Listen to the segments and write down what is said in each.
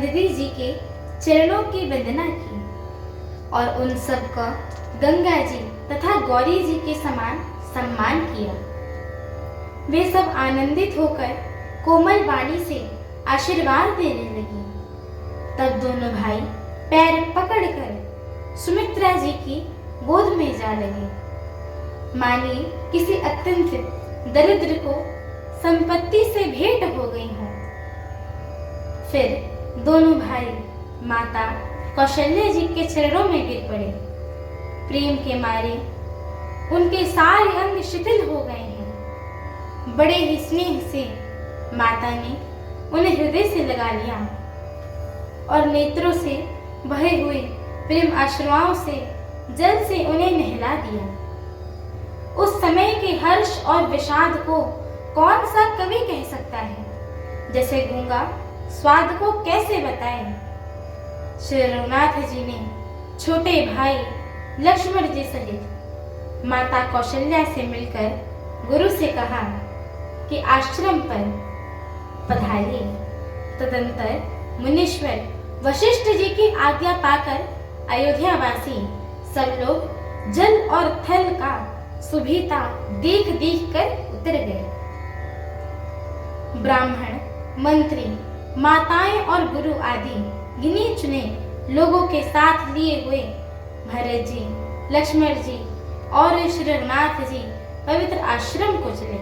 अरुंधति जी के चरणों की वंदना की और उन सब का गंगा जी तथा गौरी जी के समान सम्मान किया। वे सब आनंदित होकर कोमल वाणी से आशीर्वाद देने लगी। तब दोनों भाई पैर पकड़कर सुमित्रा जी की गोद में जा लगे, मानिए किसी अत्यंत दरिद्र को संपत्ति से भेंट हो गई हो। फिर दोनों भाई माता कौशल्या जी के चरणों में गिर पड़े। प्रेम के मारे उनके सारे अंग शिथिल हो गए हैं। बड़े ही स्नेह से माता ने उन्हें हृदय से लगा लिया और नेत्रों से बहे हुए प्रेम आश्रुओं से जल से उन्हें नहला दिया। उस समय के हर्ष और विषाद को कौन सा कवि कह सकता है, जैसे गूंगा स्वाद को कैसे बताए। श्री रघुनाथ जी ने छोटे भाई लक्ष्मण जी सहित माता कौशल्या से मिलकर गुरु से कहा कि आश्रम पर पधारिए। तदंतर मुनीश्वर वशिष्ठ जी की आज्ञा पाकर अयोध्यावासी सब लोग जल और थल का सुभीता देख देख कर उतर गए। ब्राह्मण, मंत्री, माताएं और गुरु आदि गिने चुने लोगों के साथ लिए हुए भरत जी, लक्ष्मण जी और श्री रघुनाथ जी पवित्र आश्रम को चले।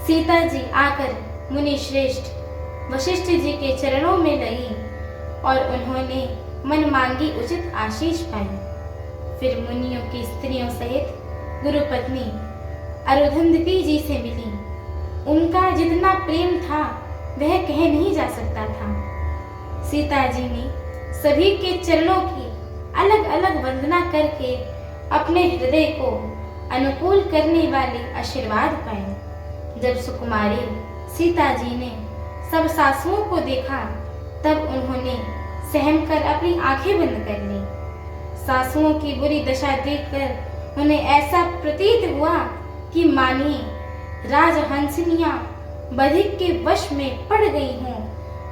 सीता जी आकर मुनि श्रेष्ठ वशिष्ठ जी के चरणों में लगी और उन्होंने मन मांगी उचित आशीष पाई। फिर मुनियों की स्त्रियों सहित गुरु पत्नी अरुंधति जी से मिली। उनका जितना प्रेम था वह कह नहीं जा सकता था। सीता जी ने सभी के चरणों की अलग अलग वंदना करके अपने हृदय को अनुकूल करने वाले आशीर्वाद पाए। जब सुकुमारी सीता जी ने सब सासुओं को देखा तब उन्होंने सहम कर अपनी आंखें बंद कर ली। सासुओं की बुरी दशा देखकर उन्हें ऐसा प्रतीत हुआ कि मानिए राजहंसिनियां बधिक के वश में पड़ गई हों।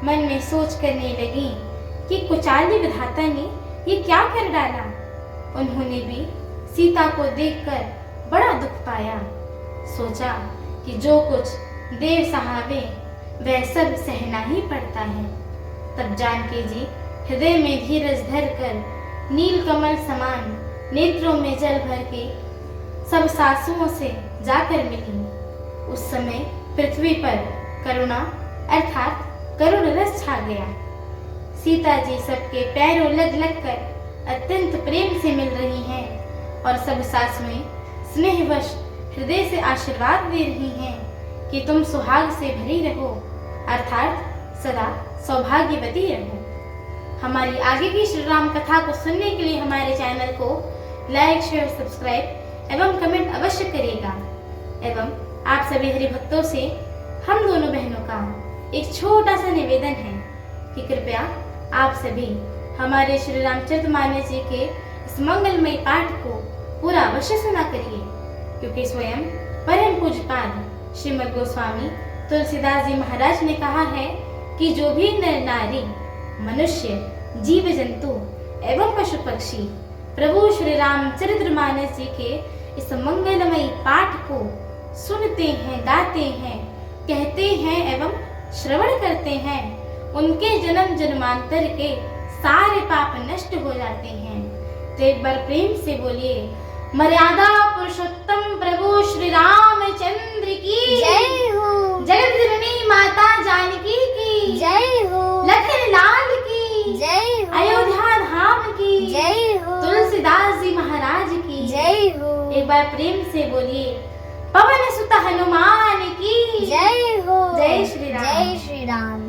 मन में सोच करने लगी कि कुचाली विधाता ने ये क्या कर डाला। उन्होंने भी सीता को देखकर बड़ा दुख पाया। सोचा कि जो कुछ देव सहावे वह सब सहना ही पड़ता है। तब जानकी जी हृदय में धीरज धर कर नील कमल समान नेत्रों में जल भर के सब सासुओं से जाकर मिली। उस समय पृथ्वी पर करुणा अर्थात करुण रस छा गया। सीता जी सबके पैरों लग लग कर अत्यंत प्रेम से मिल रही हैं और सब सासुएं स्नेहवश हृदय से आशीर्वाद दे रही हैं कि तुम सुहाग से भरी रहो अर्थात सदा सौभाग्यवती रहो। हमारी आगे की श्री राम कथा को सुनने के लिए हमारे चैनल को लाइक, शेयर, सब्सक्राइब एवं कमेंट अवश्य करिएगा। एवं आप सभी हरि भक्तों से हम दोनों बहनों का एक छोटा सा निवेदन है कि कृपया आप सभी हमारे श्री रामचरितमानस जी के इस मंगलमय पाठ को पूरा अवश्य सुना करिए, क्योंकि स्वयं परम पूज्यपाद श्रीमद् गोस्वामी तुलसीदास जी महाराज ने कहा है कि जो भी नर नारी मनुष्य जीव जंतु एवं पशु पक्षी प्रभु श्री रामचरितमानस जी के इस मंगलमयी पाठ को सुनते हैं, गाते हैं, कहते हैं एवं श्रवण करते हैं, उनके जन्म जन्मांतर के सारे पाप नष्ट हो जाते हैं। तो एक बार प्रेम से बोलिए, मर्यादा पुरुषोत्तम प्रभु श्री रामचंद्र की जय हो। जगत जननी माता जानकी की जय हो। लखन लाल की जय हो। अयोध्या धाम की जय हो। तुलसीदास जी महाराज की जय हो। एक बार प्रेम से बोलिए, पवन सुत हनुमान की जय हो। जय श्री राम। जय श्री राम।